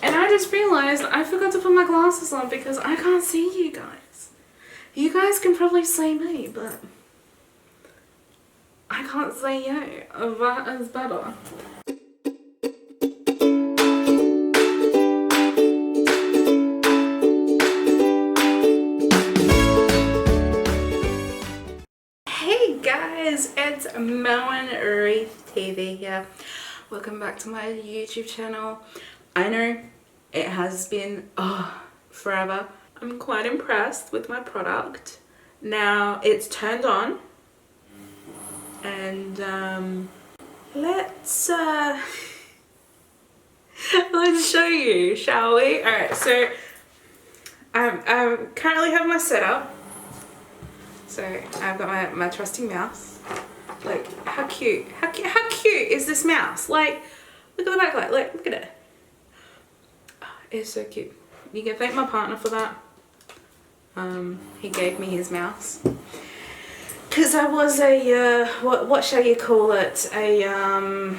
And I just realized I forgot to put my glasses on because I can't see you guys. You guys can probably see me, but I can't see you. That is better. Hey guys, it's MelwynrethTV here. Welcome back to my YouTube channel. I know it has been forever. I'm quite impressed with my product. Now it's turned on and let's let's show you, shall we? Alright, so I currently have my setup. So I've got my trusty mouse. Like, how cute is this mouse? Like, look at the backlight, look at it. Oh, it's so cute. You can thank my partner for that. He gave me his mouse. Cause I was a, what shall you call it? A,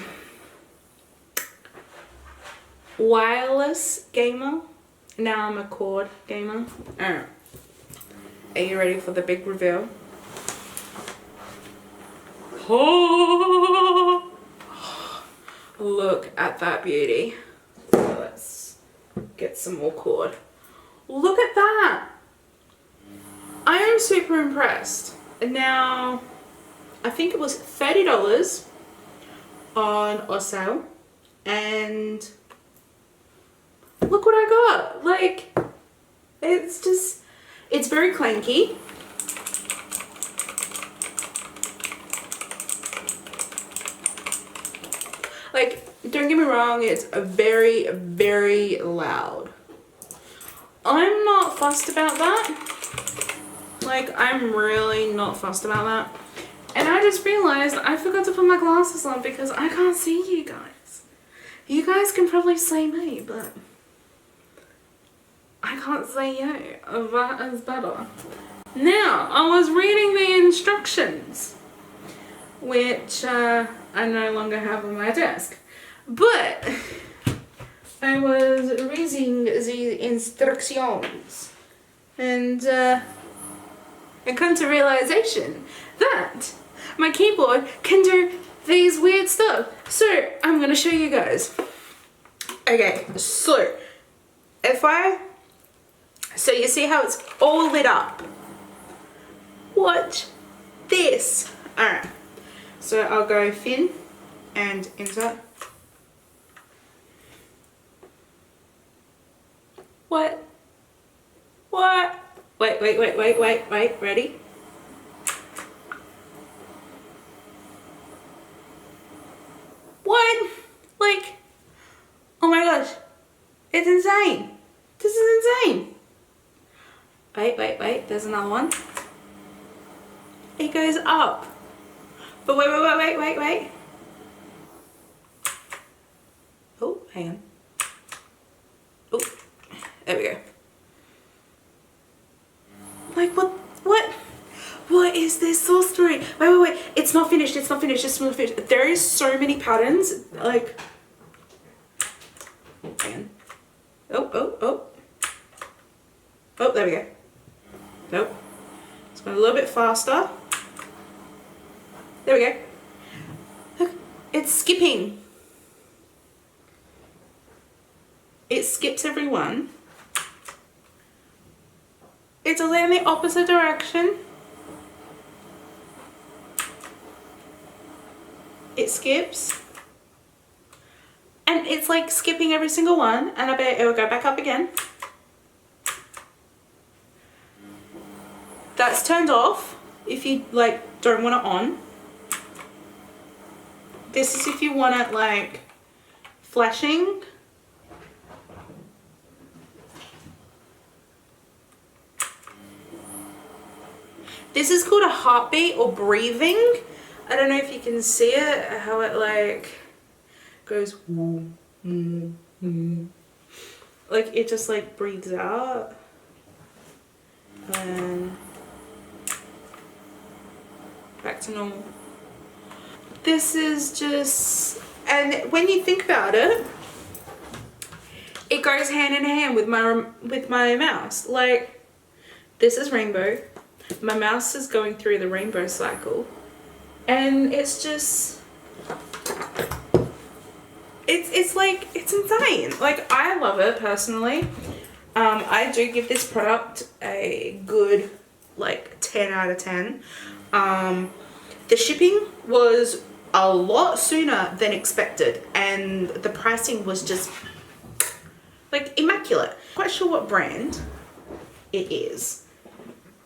wireless gamer. Now I'm a cord gamer. Alright. Are you ready for the big reveal? Oh, look at that beauty. So let's get some more cord. Look at that. I am super impressed. Now, I think it was $30 on Ozsale, and look what I got. Like, it's very clanky. Like, don't get me wrong, it's very, very loud. I'm not fussed about that. Like, I'm really not fussed about that. And I just realized I forgot to put my glasses on because I can't see you guys. You guys can probably see me, but I can't see you. That is better. Now, I was reading the instructions, which I no longer have on my desk. But I was reading the instructions, and I come to realization that my keyboard can do these weird stuff. So I'm gonna show you guys. Okay, so so you see how it's all lit up? Watch this. Alright, so I'll go thin and insert. What? Wait, ready? What? Like, oh my gosh, it's insane. This is insane. Wait, there's another one. It goes up. But wait. Oh, hang on. Oh, there we go. Like, what is this sorcery? Wait, it's not finished, it's not finished. There is so many patterns, like, hang on. Oh, there we go. Nope. It's going a little bit faster. There we go. Look, it's skipping. It skips every one. It's only in the opposite direction. It skips. And it's like skipping every single one, and I bet it will go back up again. That's turned off if you like don't want it on. This is if you want it like flashing. This is called a heartbeat or breathing. I don't know if you can see it, how it like goes woo, woo, woo. Like it just like breathes out. And back to normal. This is just, and when you think about it, it goes hand in hand with my mouse. Like, this is rainbow. My mouse is going through the rainbow cycle. And it's just, it's like, it's insane. Like, I love it personally. I do give this product a good, like, 10 out of 10. The shipping was a lot sooner than expected, and the pricing was just, like, immaculate. Quite sure what brand it is,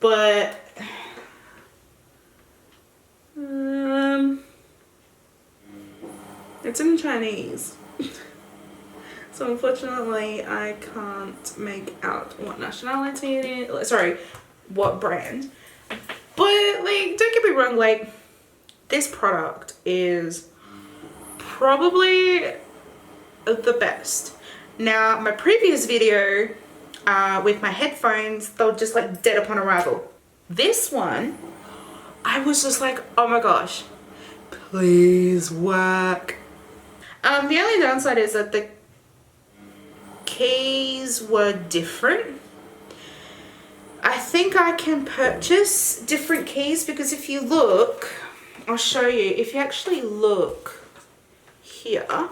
but it's in Chinese. So unfortunately I can't make out what nationality it is, sorry, what brand. But, like, don't get me wrong, like, this product is probably the best. Now, my previous video with my headphones, they were just like dead upon arrival. This one, I was just like, oh my gosh, please work. The only downside is that the keys were different. I think I can purchase different keys, because if you look, I'll show you, if you actually look here, I'll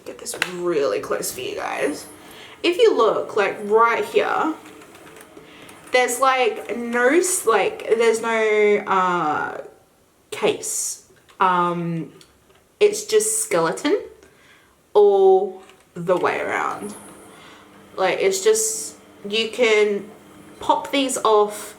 get this really close for you guys. If you look, like, right here, there's like no, there's no case. It's just skeleton all the way around. Like, it's just, you can pop these off.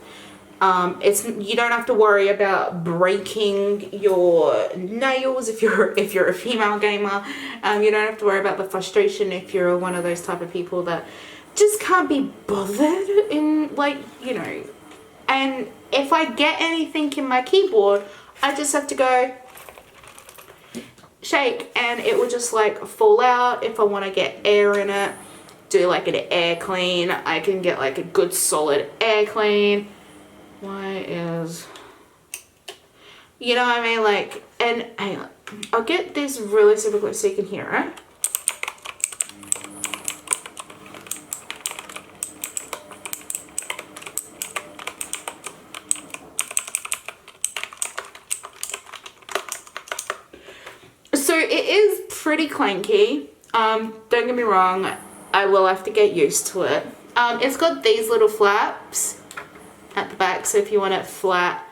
You don't have to worry about breaking your nails if you're a female gamer. You don't have to worry about the frustration if you're one of those type of people that just can't be bothered in, like, you know. And if I get anything in my keyboard, I just have to go shake and it will just like fall out. If I want to get air in it, do like an air clean, I can get like a good solid air clean. Why is, you know what I mean? Like, and hang on, I'll get this really super close so you can hear it. So it is pretty clanky. Don't get me wrong, I will have to get used to it. It's got these little flaps at the back, so if you want it flat,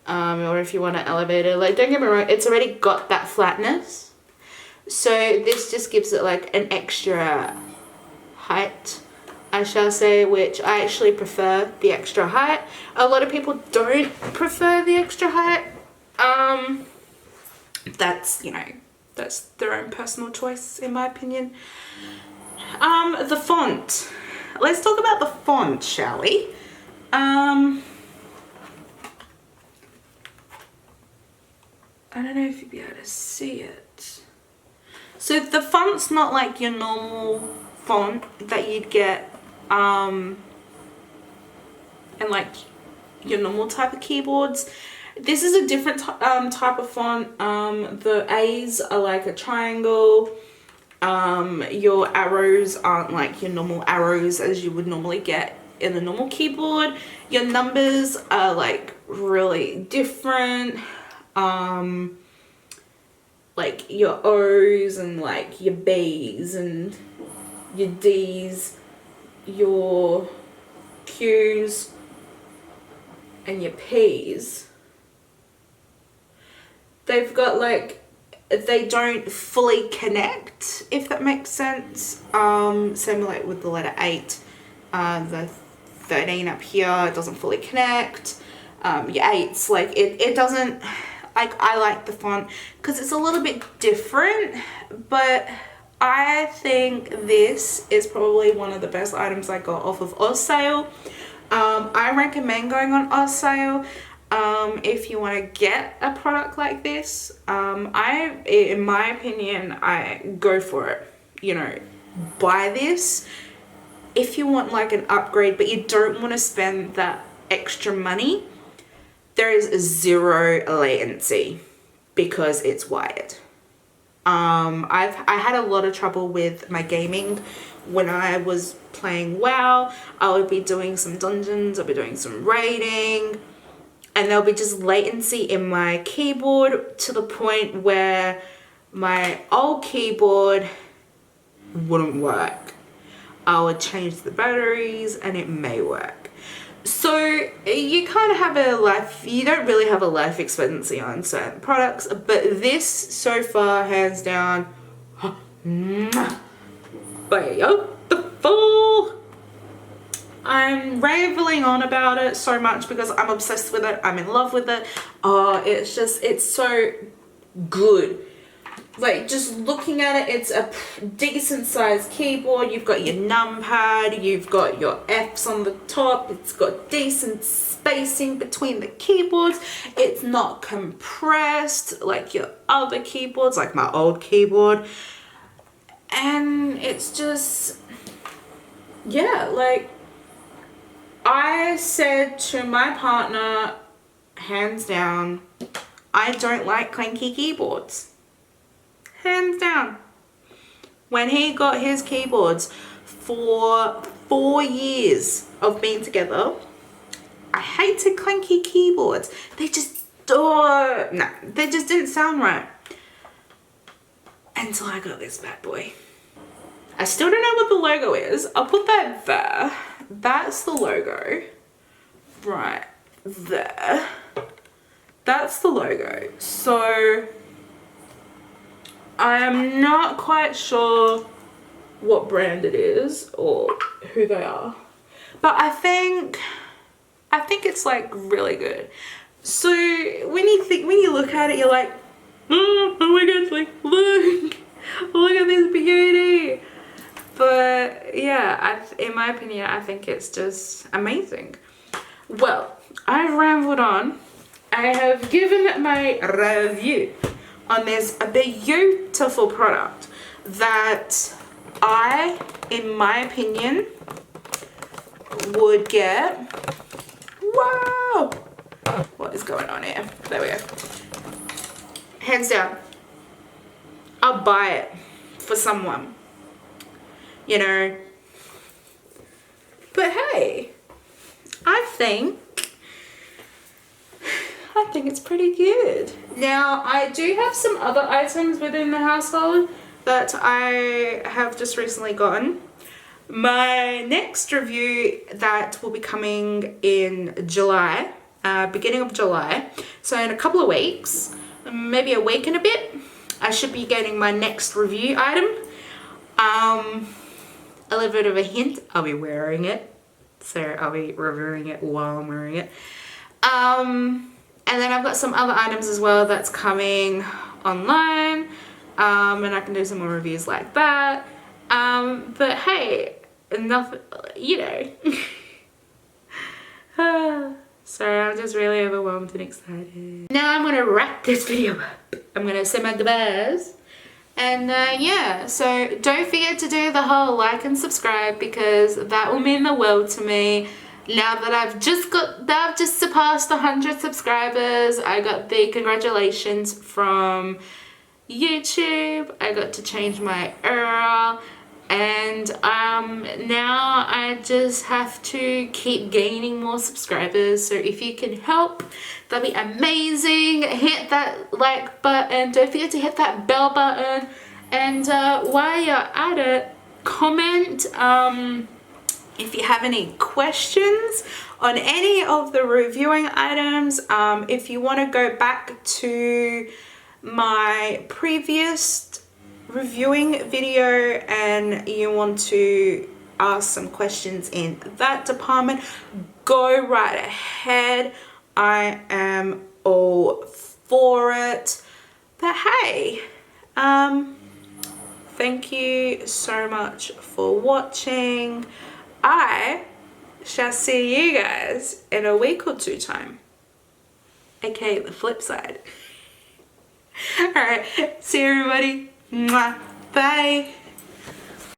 or if you want it elevated, like, don't get me wrong, it's already got that flatness. So this just gives it like an extra height, I shall say, which I actually prefer the extra height. A lot of people don't prefer the extra height. That's, you know, that's their own personal choice, in my opinion. The font. Let's talk about the font, shall we? I don't know if you'll be able to see it. So the font's not like your normal font that you'd get in like your normal type of keyboards. This is a different type of font. The A's are like a triangle. Your arrows aren't like your normal arrows as you would normally get in a normal keyboard. Your numbers are like really different. Like your O's and like your B's and your D's, your Q's and your P's. They've got like, they don't fully connect, if that makes sense. Same like with the letter 8. The 13 up here, it doesn't fully connect. Your 8's like, it doesn't, like, I like the font because it's a little bit different, but I think this is probably one of the best items I got off of Ozsale. I recommend going on Ozsale. If you want to get a product like this, in my opinion, I go for it. You know, buy this if you want like an upgrade, but you don't want to spend that extra money. There is 0 latency because it's wired. I had a lot of trouble with my gaming when I was playing WoW. I would be doing some dungeons, I'll be doing some raiding, and there'll be just latency in my keyboard to the point where my old keyboard wouldn't work. I would change the batteries and it may work. So you kind of have a life, you don't really have a life expectancy on certain products, but this so far, hands down, beautiful. I'm rambling on about it so much because I'm obsessed with it. I'm in love with it. Oh, it's so good. Like, just looking at it, it's a decent sized keyboard. You've got your numpad, you've got your F's on the top, it's got decent spacing between the keyboards. It's not compressed like your other keyboards, like my old keyboard. And it's just, yeah, like, I said to my partner, hands down, I don't like clanky keyboards. Hands down. When he got his keyboards for 4 years of being together, I hated clanky keyboards. They just, they just didn't sound right. Until I got this bad boy. I still don't know what the logo is. I'll put that there. That's the logo. Right there. That's the logo. So I'm not quite sure what brand it is or who they are, but I think it's like really good. So when you look at it, you're like, oh my gosh, like look at this beauty. But yeah, in my opinion, I think it's just amazing. Well, I've rambled on. I have given my review on this beautiful product that I, in my opinion, would get. Wow! What is going on here? There we go. Hands down, I'll buy it for someone, you know. But hey, I think it's pretty good. Now, I do have some other items within the household that I have just recently gotten. My next review that will be coming in July, beginning of July. So in a couple of weeks, maybe a week and a bit, I should be getting my next review item. A little bit of a hint, I'll be wearing it. So I'll be reviewing it while I'm wearing it. And then I've got some other items as well that's coming online. And I can do some more reviews like that. But hey, nothing, you know. Sorry, I'm just really overwhelmed and excited. Now I'm gonna wrap this video up. I'm gonna say my goodbyes. And yeah, so don't forget to do the whole like and subscribe because that will mean the world to me. Now that I've just surpassed 100 subscribers, I got the congratulations from YouTube. I got to change my URL, and now I just have to keep gaining more subscribers. So if you can help, that'd be amazing. Hit that like button, don't forget to hit that bell button, and while you're at it, comment if you have any questions on any of the reviewing items. If you want to go back to my previous reviewing video and you want to ask some questions in that department, go right ahead. I am all for it. But hey, thank you so much for watching. I shall see you guys in a week or two time, aka the flip side. Alright, see you everybody. Mwah. Bye.